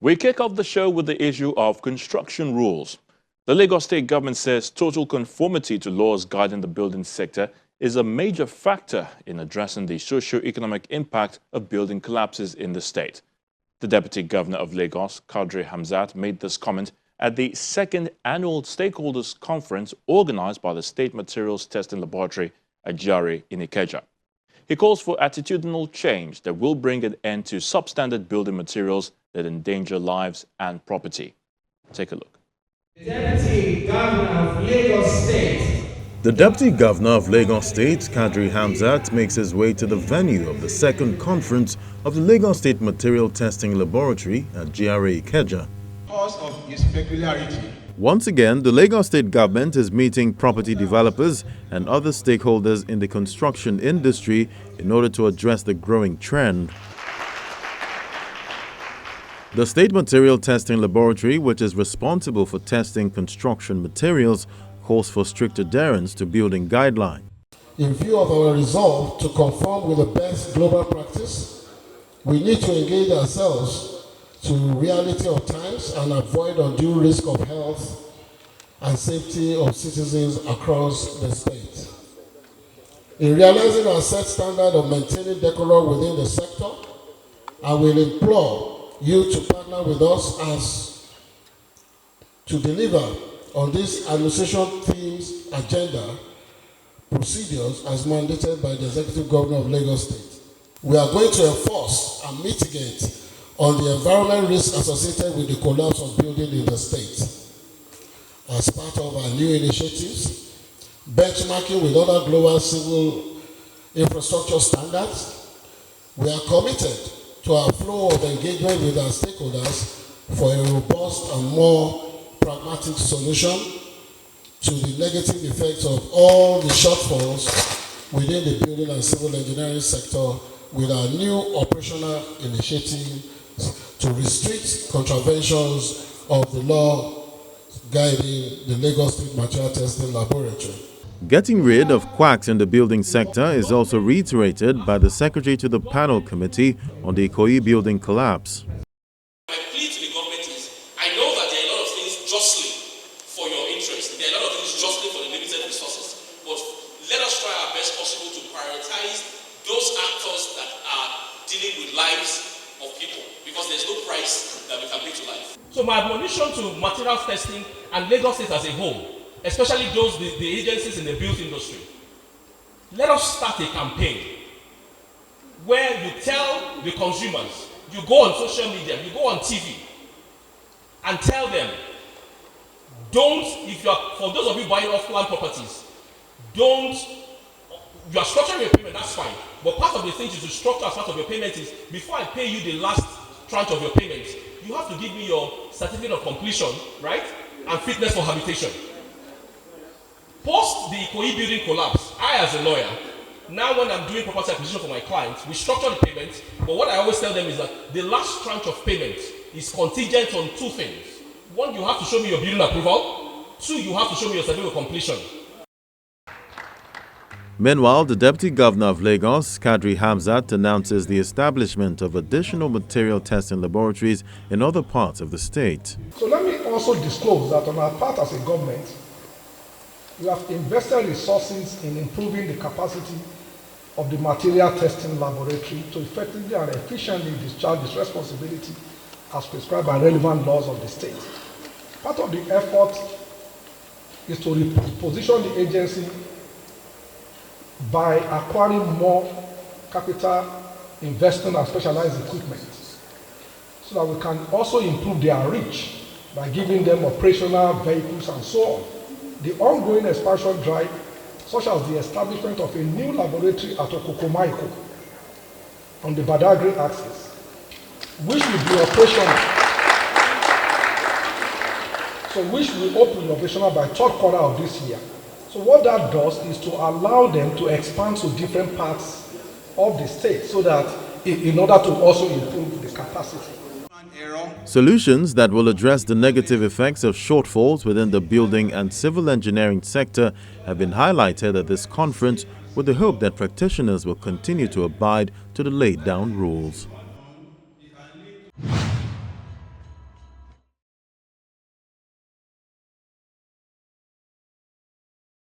We kick off the show with the issue of construction rules. The Lagos State government says total conformity to laws guiding the building sector is a major factor in addressing the socio-economic impact of building collapses in the state. The Deputy Governor of Lagos, Kadri Hamzat, made this comment at the second annual Stakeholders Conference organized by the State Materials Testing Laboratory at GRA in Ikeja. He calls for attitudinal change that will bring an end to substandard building materials that endanger lives and property. Take a look. The Deputy Governor of Lagos State. The Deputy Governor of Lagos State, Kadri Hamzat, makes his way to the venue of the second conference of the Lagos State Material Testing Laboratory at GRA Ikeja. Because of its peculiarity. Once again, the Lagos State government is meeting property developers and other stakeholders in the construction industry in order to address the growing trend. The State Material Testing Laboratory, which is responsible for testing construction materials, calls for strict adherence to building guidelines. In view of our resolve to conform with the best global practice, we need to engage ourselves to reality of times and avoid undue risk of health and safety of citizens across the state. In realizing our set standard of maintaining decorum within the sector, I will implore you to partner with us as to deliver on this administration themes agenda procedures as mandated by the Executive Governor of Lagos State. We are going to enforce and mitigate on the environmental risk associated with the collapse of buildings in the state. As part of our new initiatives, benchmarking with other global civil infrastructure standards, we are committed to our flow of engagement with our stakeholders for a robust and more pragmatic solution to the negative effects of all the shortfalls within the building and civil engineering sector with our new operational initiative to restrict contraventions of the law guiding the Lagos State Material Testing Laboratory. Getting rid of quacks in the building sector is also reiterated by the Secretary to the Panel Committee on the Ikoyi building collapse. My plea to the government is, I know that there are a lot of things jostling for your interest. There are a lot of things jostling for the limited resources. But let us try our best possible to prioritize those actors that are dealing with lives of people, because there's no price that we can pay to life. So my admonition to materials testing and Lagos State as a whole, especially the agencies in the built industry, let us start a campaign where you tell the consumers, you go on social media, you go on TV, and tell them, for those of you buying off-plan properties, you are structuring your payment, that's fine. But part of the things you should structure as part of your payment is, before I pay you the last tranche of your payment, you have to give me your certificate of completion, right? And fitness for habitation. Post the Ikoyi building collapse, I as a lawyer, now when I'm doing property acquisition for my clients, we structure the payment, but what I always tell them is that the last tranche of payment is contingent on two things. One, you have to show me your building approval. Two, you have to show me your certificate of completion. Meanwhile, the Deputy Governor of Lagos, Kadri Hamzat, announces the establishment of additional material testing laboratories in other parts of the state. So let me also disclose that on our part as a government, we have invested resources in improving the capacity of the material testing laboratory to effectively and efficiently discharge its responsibility as prescribed by relevant laws of the state. Part of the effort is to reposition the agency by acquiring more capital investment and specialized equipment so that we can also improve their reach by giving them operational vehicles and so on. The ongoing expansion drive, such as the establishment of a new laboratory at Okokomaiko on the Badagry axis, which will be operational. So which will open operational by third quarter of this year. So what that does is to allow them to expand to different parts of the state so that in order to also improve the capacity. Solutions that will address the negative effects of shortfalls within the building and civil engineering sector have been highlighted at this conference with the hope that practitioners will continue to abide to the laid down rules.